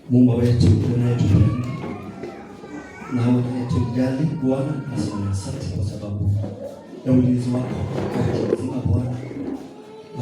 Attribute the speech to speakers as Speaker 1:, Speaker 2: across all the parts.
Speaker 1: Mungu wetu unayetupenda na unayetujali Bwana, nasema asante kwa sababu ya ulinzi wako kwa kila Bwana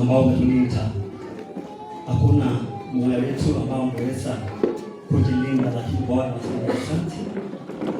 Speaker 1: ambao umetulinda. Hakuna mmoja wetu ambao ungeweza kujilinda, lakini Bwana nasema asante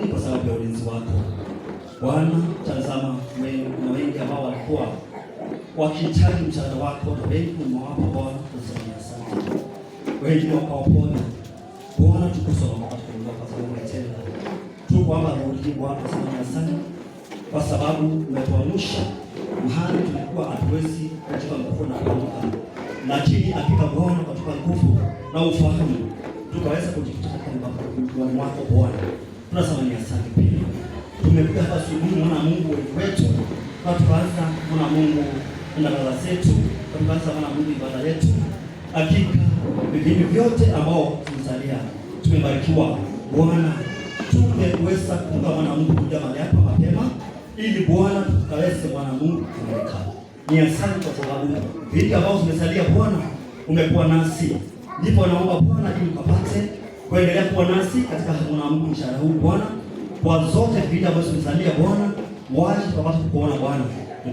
Speaker 1: ni kwa sababu ya ulinzi wako Bwana. Tazama wengi ambao walikuwa wakihitaji msaada wako, na wengi umewapa Bwana, nasema asante. Wengi wakaoponya Bwana, tukusoma kwa sababu umetenda tu kwamba rudi Bwana, nasema asante kwa sababu umetuamsha mahali tulikuwa hatuwezi katika nguvu na kuamka, lakini hakika Bwana katika nguvu na ufahamu tukaweza kujikuta katika mkono wako Bwana. Tunasema ni asante pia. Tumekuja hapa asubuhi mwana Mungu wetu, na tukaanza mwana Mungu na ibada zetu, tukaanza mwana Mungu ibada yetu. Hakika vipindi vyote ambao tumesalia tumebarikiwa Bwana. Tumeweza kuunga mwana Mungu kuja mahali hapa mapema ili Bwana tukaweze mwana Mungu kutumika. Ni asante kwa sababu vipindi ambao tumesalia Bwana umekuwa nasi. Ndipo naomba Bwana ili ukapate kuendelea kuwa nasi katika mwana Mungu mchana huu Bwana. Kwa zote vipindi ambao tumesalia Bwana, waje tukapate kuona Bwana.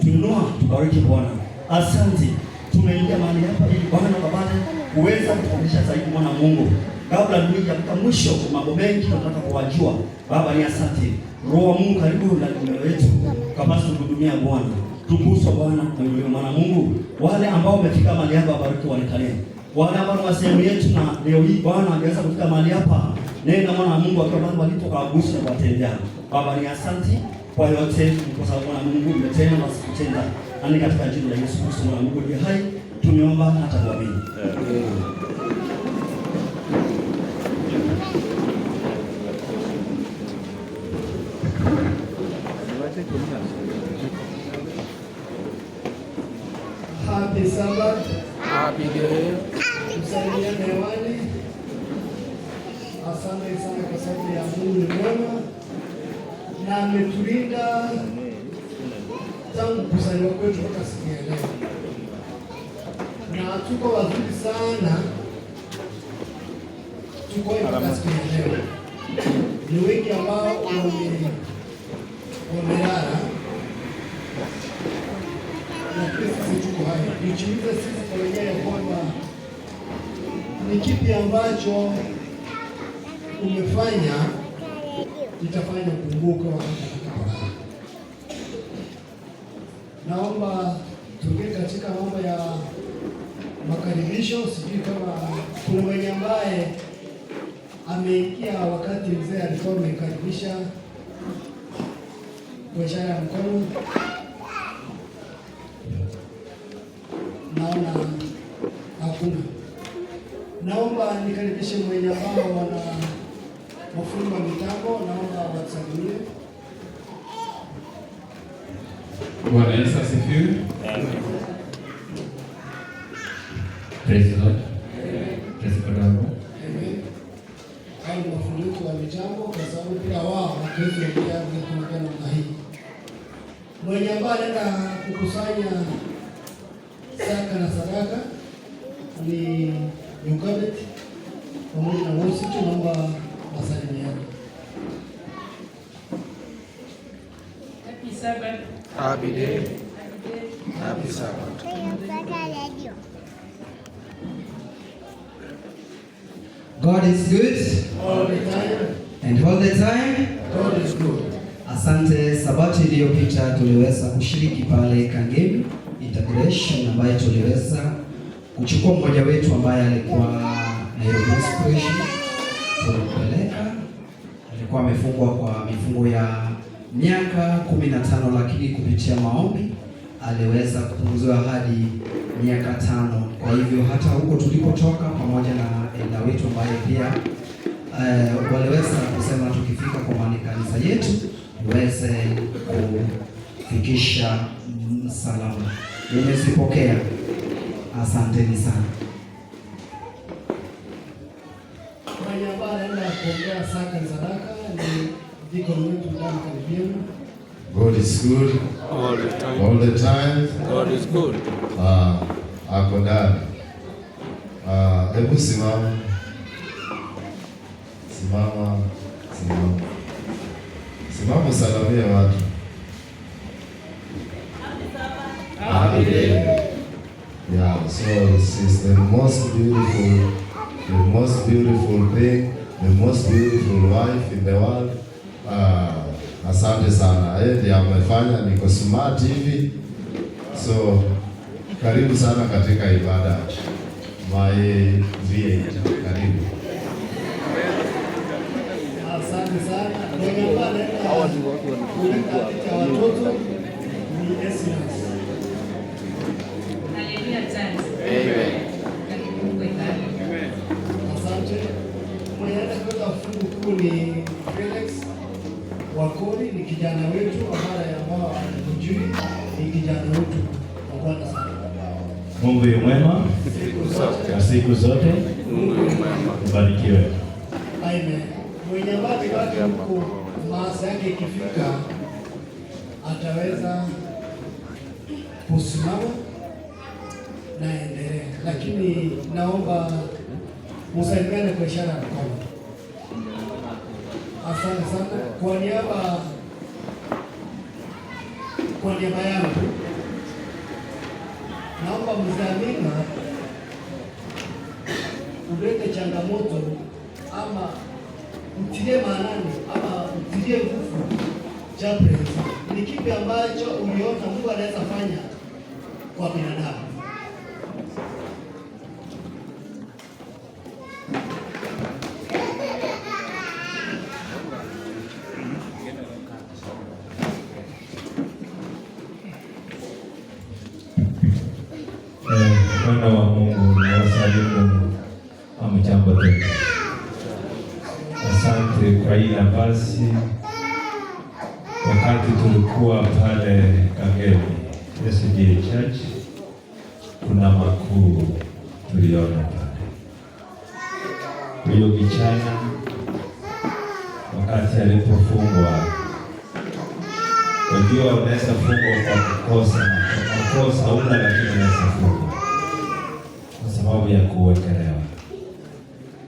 Speaker 1: Tuinua tubariki Bwana. Asante. Tumeingia mahali hapa ili Bwana ukapate kuweza kutufundisha zaidi mwana Mungu. Kabla dunia kufika mwisho, mambo mengi tunataka kuwajua. Baba ni asante. Roho wa Mungu karibu ndani ya mioyo yetu. Kabla kuhudumia Bwana. Tukuso Bwana na yule mwana Mungu. Wale ambao wamefika mahali hapa bariki waonekane. Wale ambao wa sehemu yetu na leo hii Bwana angeweza kufika mahali hapa. Nenda mwana Mungu akiwa bado walipokagusa na kuwatendea. Baba ni asante kwa yote kwa sababu mwana Mungu umetenda na sikutenda. Ani katika jina la Yesu Kristo mwana Mungu ndiye hai. Tumeomba na tunaamini.
Speaker 2: Happy Sabbath.
Speaker 3: Happy day.
Speaker 2: Tusalimia hewani. Asante sana kwa sababu ya Mungu ni mwema na ametulinda tangu kuzaliwa kwetu mpaka siku ya leo, na tuko wazuri sana, tuko mpaka siku ya leo. Ni wengi ambao wamelala, lakini sisi tuko hai. Nijiulize sisi kwa wenyewe kwamba ni kipi ambacho umefanya itafanya ukumbuke wakati utakaporudi. Naomba tuingie katika mambo ya makaribisho. Sijui kama kuna mwenye ambaye ameingia wakati mzee alikuwa amekaribisha kwa ishara ya mkono. Naona hakuna. Naomba nikaribishe mwenye ambao wana mafundi wa mitambo, naomba wasalimie.
Speaker 3: Bwana Yesu asifiwe. Praise God. Praise God.
Speaker 2: Amen. Hao ni mafundi wetu wa mitambo, kwa sababu pia wao hawezi kuingia kwa namna hii. Mwenye ambaye anaenda kukusanya zaka na sadaka ni Yukadet pamoja na wote, tunaomba wasalimiane.
Speaker 4: Happy Sabbath.
Speaker 3: Happy day. Happy Sabbath.
Speaker 5: God is good
Speaker 2: All the time.
Speaker 5: and all the time.
Speaker 2: God is good.
Speaker 5: Asante. Sabato iliyopita tuliweza kushiriki pale Kangemi Integration, ambaye tuliweza kuchukua mmoja wetu ambaye alikuwa Nairobi Inspiration, tulimpeleka. Alikuwa amefungwa kwa mifungo ya miaka 15, lakini kupitia maombi aliweza kupunguziwa hadi miaka 5. Kwa hivyo hata huko tulipotoka, pamoja na enda wetu ambaye pia waliweza kusema tukifika kwa kanisa yetu tuweze kufikisha salama. nimezipokea. Asanteni sana.
Speaker 2: Mwenye ambaye anaenda kuongea saka sadaka ni deacon wetu Duncan Biemu.
Speaker 6: God is good
Speaker 3: All the time.
Speaker 6: all the time.
Speaker 3: God is good.
Speaker 6: Ako ndani. Hebu simama. Simama salamia watu.
Speaker 3: Happy day.
Speaker 6: Yeah, so this is the most beautiful thing, the most beautiful wife in the world. Asante sana. Yeye ndiye amefanya niko smart hivi. So karibu sana katika ibada. My V8. Karibu.
Speaker 2: Asante sana. Mwenye ambaye anaenda kuleta picha watoto ni Esinas.
Speaker 4: Haleluya tano.
Speaker 3: Amen.
Speaker 4: Karibu kwa ibada.
Speaker 2: Asante. Mwenye anaenda kuleta fungu kuu ni Felix Wakoli, ni kijana wetu ambao anajui, ni kijana wetu wa Bwana sana.
Speaker 1: Mungu yu mwema na siku zote.
Speaker 3: Mungu ni mwema.
Speaker 1: Ubarikiwe.
Speaker 2: Amen. Mwenye ambaye baki huko maasa yake ikifika ataweza kusimama na endelea, lakini naomba musalimiane kwa ishara ya mkono. Asante sana kwa niaba yangu naomba mzamina ulete changamoto ama utilie maanani ama utilie nguvu chaplains. Ni kipi ambacho uliona Mungu anaweza fanya kwa binadamu?
Speaker 1: Wana wa Mungu na wasalimu, hamjambo tena. Asante kwa hii nafasi. Wakati tulikuwa pale Kangemi SDA Church, kuna makuu tuliona pale. Huyo kijana wakati alipofungwa, unajua unaweza fungwa kwa makosa una, lakini unaweza fungwa kwa sababu ya kuwekelewa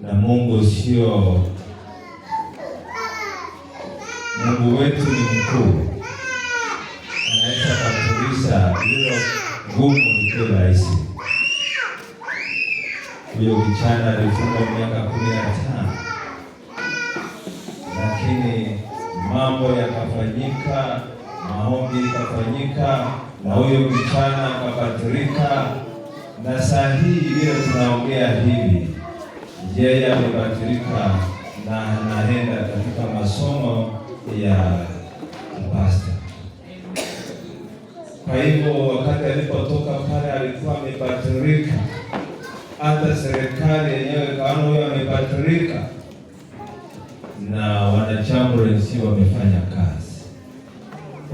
Speaker 1: na Mungu. Sio Mungu wetu ni mkuu, anaweza kutulisha hilo ngumu likiwa rahisi. Huyo kijana alifungwa miaka 15, lakini mambo yakafanyika, maombi yakafanyika, na huyo kijana akabadilika, na saa hii vile tunaongea hivi, yeye amebadilika na anaenda katika masomo ya pastor. Kwa hivyo wakati alipotoka pale alikuwa amebadilika, hata serikali yenyewe kaona huyo amebadilika, na wanachambulensi wamefanya kazi.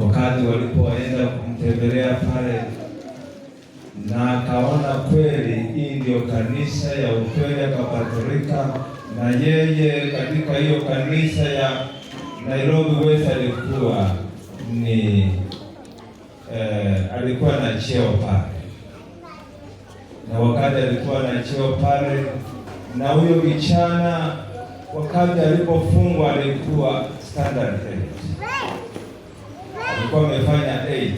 Speaker 1: Wakati walipoenda kumtembelea pale na akaona kweli hii ndio kanisa ya ukweli, akabadilika, na yeye katika hiyo kanisa ya Nairobi West alikuwa na cheo pale, na wakati alikuwa na cheo pale, na huyo kijana wakati alipofungwa alikuwa standard 8, alikuwa amefanya 8,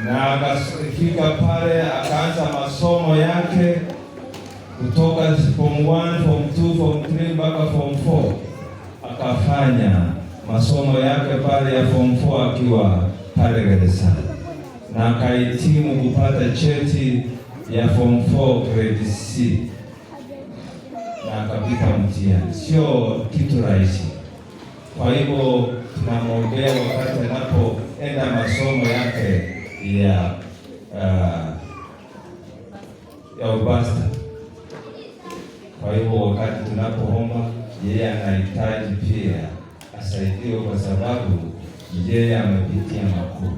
Speaker 1: na akafika pale akaanza masomo yake kutoka form 1, form 2, form 3 mpaka form 4. Akafanya masomo yake pale ya form 4 akiwa pale gerezani, na akahitimu kupata cheti ya form 4 grade C, na akapita mtihani. Sio kitu rahisi. Kwa hivyo tunamwombea wakati anapoenda masomo yake ya ubasta. Kwa hivyo wakati tunapoomba, yeye anahitaji pia asaidiwe, kwa sababu yeye amepitia makuu.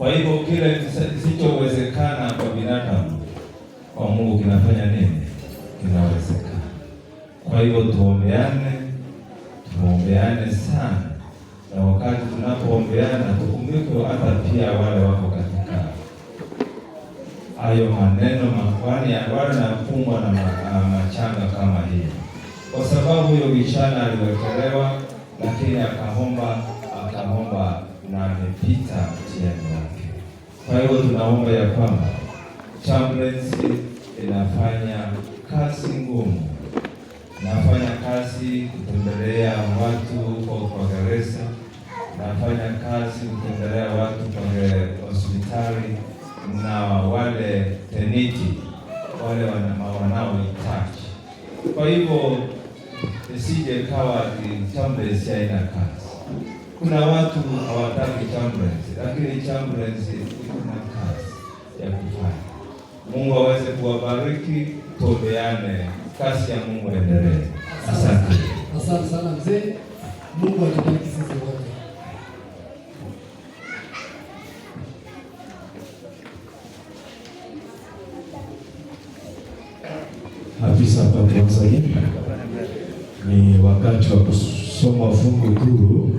Speaker 7: Kwa hivyo kile kisichowezekana kwa binadamu, kwa Mungu kinafanya nini? Kinawezekana. Kwa hivyo tuombeane sana, na wakati tunapoombeana tukumbuke hata pia wale wako katika hayo maneno makwani wale nakumbwa na machanga kama hii, kwa sababu huyo kijana aliwekelewa, lakini akaomba na amepita mtihani wake. Kwa hivyo tunaomba ya kwamba Chamberlains inafanya kazi ngumu, nafanya kazi kutembelea watu kwa gereza, nafanya kazi kutembelea watu kwa hospitali na wale teniti wale wanaohitaji. Kwa hivyo isije kawa Chamberlains haina kazi. Kuna watu hawataki Chamberlains, lakini Chamberlains kuna kazi ya kufanya. Mungu aweze kuwabariki, tuombeane, kazi ya Mungu endelee. Asante.
Speaker 2: Asante sana mzee. Mungu atubariki sisi wote.
Speaker 1: Afisa hapa Tanzania, ni wakati wa kusoma fungu kuu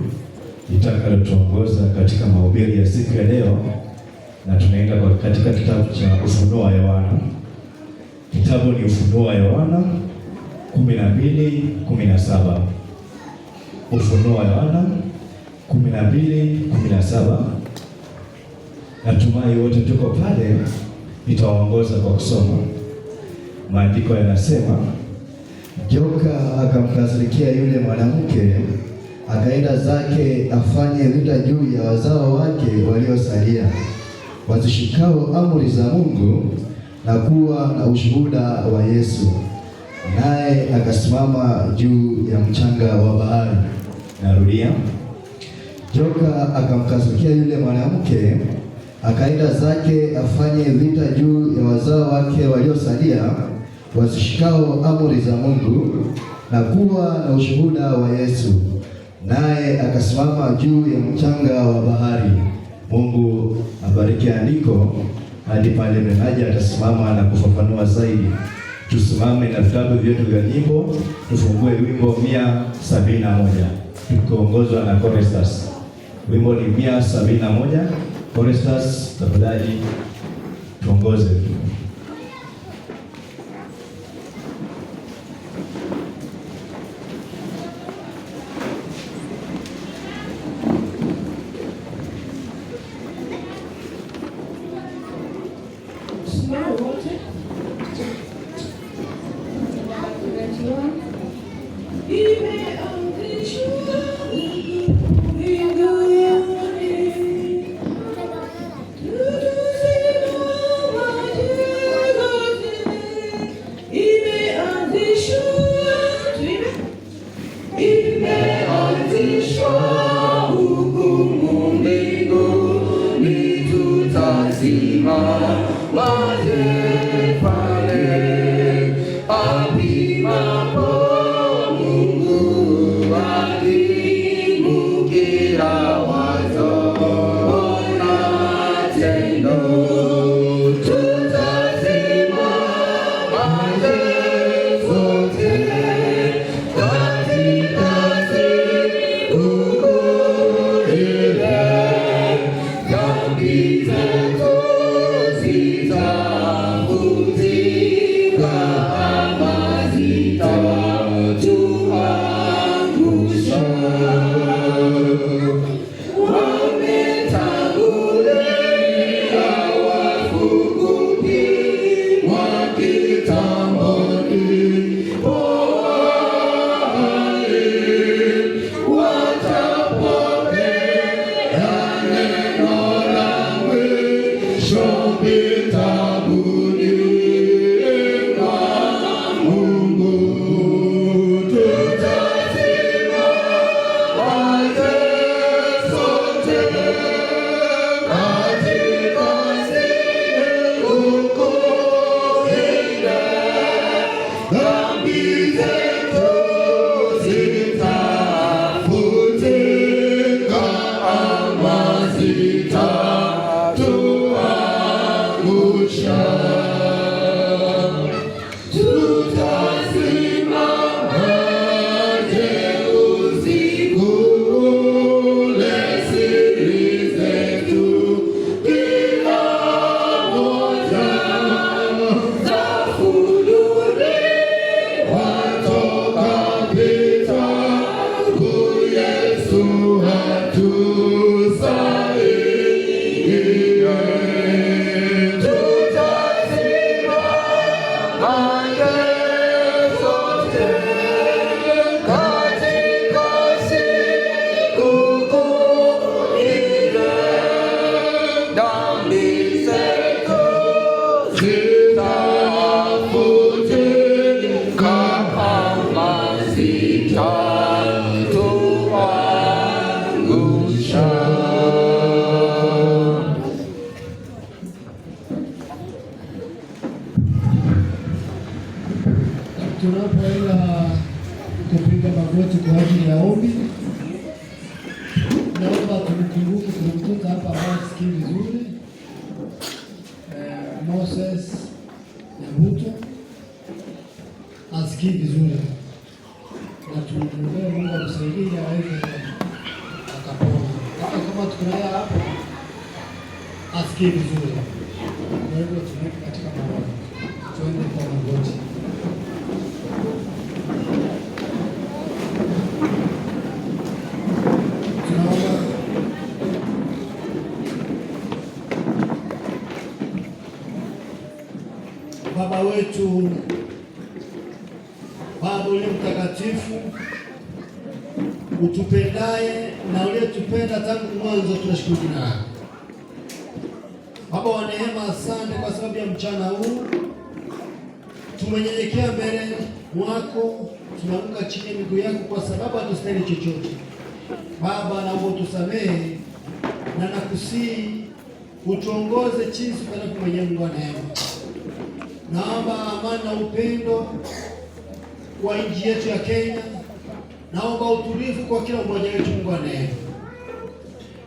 Speaker 1: litakalotuongoza katika mahubiri ya siku ya leo, na tunaenda katika kitabu cha Ufunuo wa Yohana. Kitabu ni Ufunuo wa Yohana 12:17. Ufunuo wa Yohana 12:17. Natumai wote tuko pale, nitawaongoza kwa kusoma. Maandiko yanasema, joka akamkasirikia yule mwanamke, akaenda zake afanye vita juu ya wazao wake waliosalia, wazishikao amri za Mungu na kuwa na ushuhuda wa Yesu. Naye akasimama juu ya mchanga wa bahari. Narudia, joka akamkasirikia yule mwanamke, akaenda zake afanye vita juu ya wazao wake waliosalia, wazishikao amri za Mungu na kuwa na ushuhuda wa Yesu. Naye akasimama juu ya mchanga wa bahari. Mungu abariki andiko hadi pale mnenaji atasimama na kufafanua zaidi. Tusimame na vitabu vyetu vya nyimbo, tufungue wimbo 171 tukiongozwa na choristers. Wimbo ni 171. Choristers, tafadhali tuongoze.
Speaker 2: Tunapoenda kupiga magoti kwa ajili ya ombi, naomba tumkumbuke kumkuta hapa ambaye sikii vizuri, Moses Nyabuto asikii vizuri, na tumwombee Mungu amsaidie aweze akapona. Hata kama tunaye hapa asikii vizuri, kwa hivyo tuweke katika maombi, tuende kwa magoti. Baba wetu, Baba uliye mtakatifu, utupendaye na uliyetupenda tangu mwanzo, tunashukuru jina lako. Baba wa neema, asante kwa sababu ya mchana huu. Tumenyenyekea mbele mwako, tunaanguka chini ya miguu yako kwa sababu hatustahili chochote. Baba, naomba utusamehe na nakusihi utuongoze jinsi upendavyo mwenyewe, Mungu wa neema. Naomba amani na upendo kwa nchi yetu ya Kenya. Naomba utulivu kwa kila mmoja wetu, Mungu wa neema.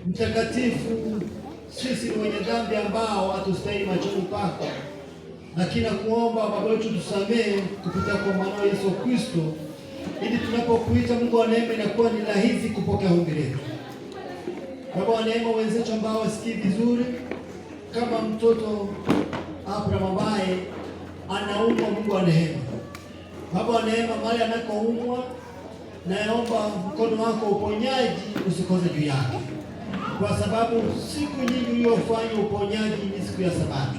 Speaker 2: Mtakatifu, sisi ni wenye dhambi ambao hatustahili machoni pako, lakini nakuomba Baba wetu tusamehe kupitia kwa mwanao Yesu Kristo, ili tunapokuita Mungu wa neema inakuwa ni rahisi kupokea ombi letu. Baba wa neema, wenzetu ambao wasikii vizuri, kama mtoto Abraham ambaye anaumwa, Mungu wa neema, Baba wa neema, mahali anakoumwa, naomba mkono wako uponyaji usikose juu yake, kwa sababu siku nyingi uliyofanya uponyaji ni siku ya Sabato.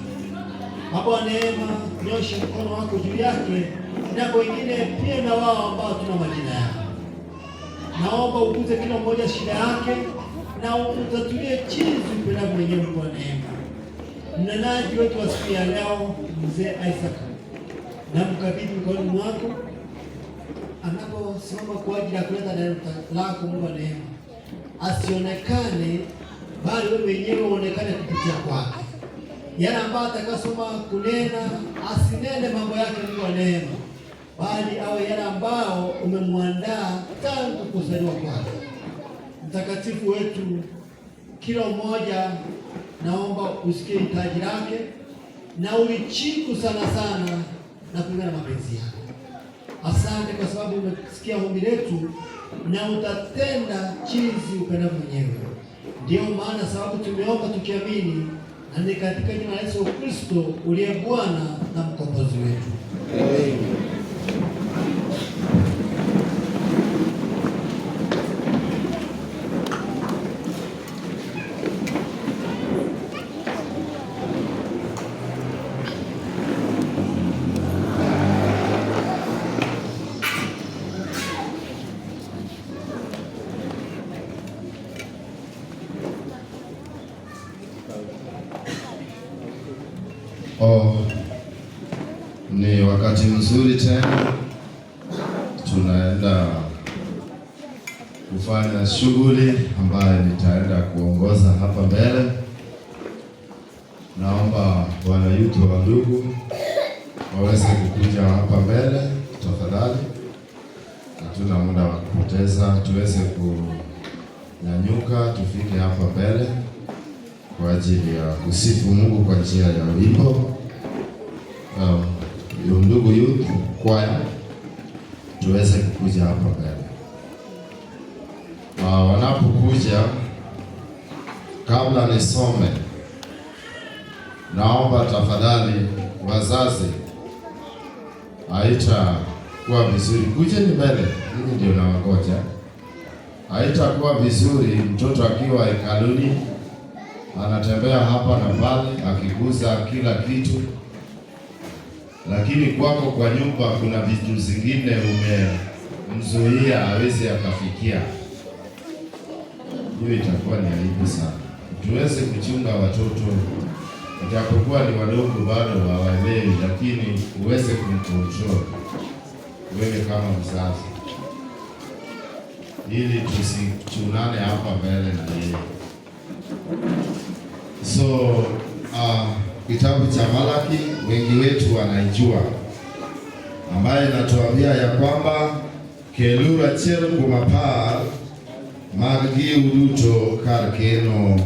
Speaker 2: Baba wa neema, nyosha mkono wako juu yake na wengine pia, na wao ambao tuna majina yao. Naomba ukuze kila mmoja shida yake na utatulie chizi upendavyo mwenyewe, Mungu wa neema. Mnenaji wetu wa siku ya leo, Mzee Isaac, na mkabidhi mikononi mwako, anaposimama kwa ajili ya kuleta neno lako, Mungu wa neema. Asionekane bali wewe mwenyewe uonekane kupitia kwake. Yale ambayo atakasoma kunena, asinene mambo yake, Mungu wa neema, bali awe yale ambao umemwandaa tangu kuzaliwa kwake. Mtakatifu wetu, kila mmoja naomba usikie hitaji lake na ulichiku sana sana na kulingana na mapenzi yako. Asante kwa sababu umesikia ombi letu na utatenda jinsi upendavyo mwenyewe. Ndio maana sababu tumeomba tukiamini, na ni katika jina la Yesu Kristo uliye Bwana na mkombozi wetu. Amen.
Speaker 6: Ni wakati mzuri tena, tunaenda kufanya shughuli ambayo nitaenda kuongoza hapa mbele. Naomba wana yutu wa ndugu waweze kukuja hapa mbele tafadhali. Hatuna muda wa kupoteza, tuweze kunyanyuka tufike hapa mbele kwa ajili ya kusifu Mungu kwa njia ya wimbo. Ndugu youth choir tuweze kukuja hapa mbele. Wanapokuja, kabla nisome, naomba tafadhali wazazi, haitakuwa vizuri, kujeni mbele, mimi ndio nawangoja. Haitakuwa vizuri mtoto akiwa hekaluni anatembea hapa na pale akiguza kila kitu, lakini kwako kwa nyumba kuna vitu zingine umemzuia hawezi akafikia. Hiyo itakuwa ni aibu sana. Tuweze kuchunga watoto, ijapokuwa ni wadogo bado hawaelewi, lakini uweze kumcontrol wewe kama mzazi, ili tusichunane hapa mbele na yeye. So kitabu cha Malaki wengi wetu wanaijua, ambaye inatuambia ya kwamba kelura chel kumapar maggi uduto kar keno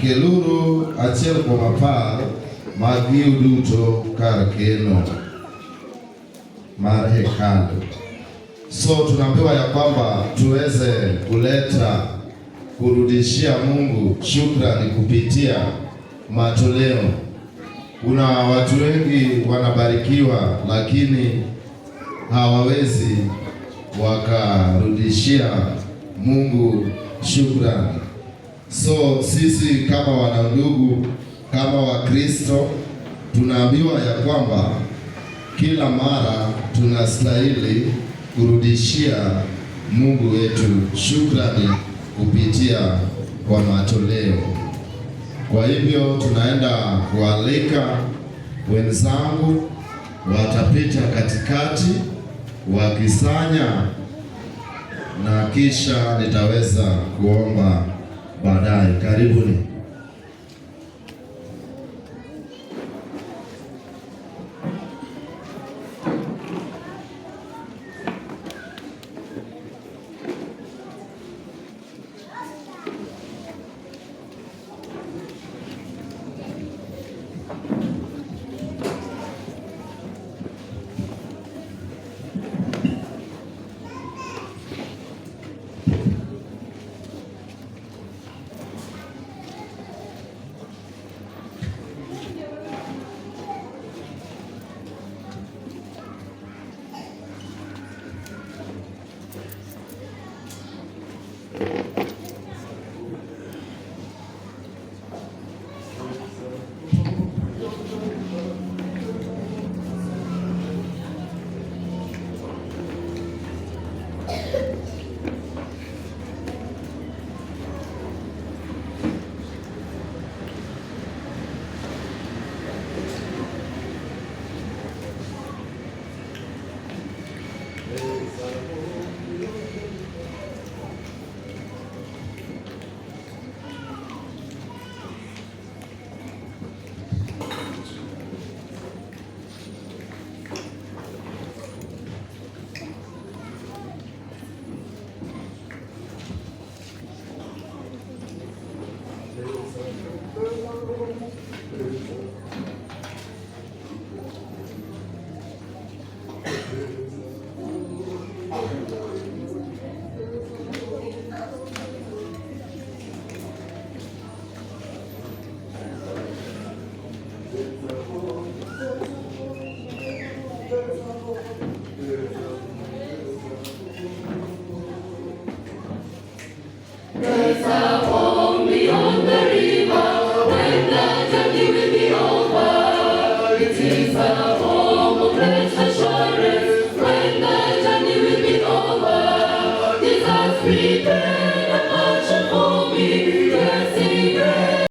Speaker 6: keluru achiel kumapar maggi uduto kar keno mar hekalu. So tunaambiwa ya kwamba tuweze kurudishia Mungu shukrani kupitia matoleo. Kuna watu wengi wanabarikiwa lakini hawawezi wakarudishia Mungu shukrani. So sisi kama wanandugu, kama Wakristo, tunaambiwa ya kwamba kila mara tunastahili kurudishia Mungu wetu shukrani kupitia kwa matoleo. Kwa hivyo tunaenda kualika wenzangu, watapita katikati wakisanya, na kisha nitaweza kuomba baadaye. Karibuni.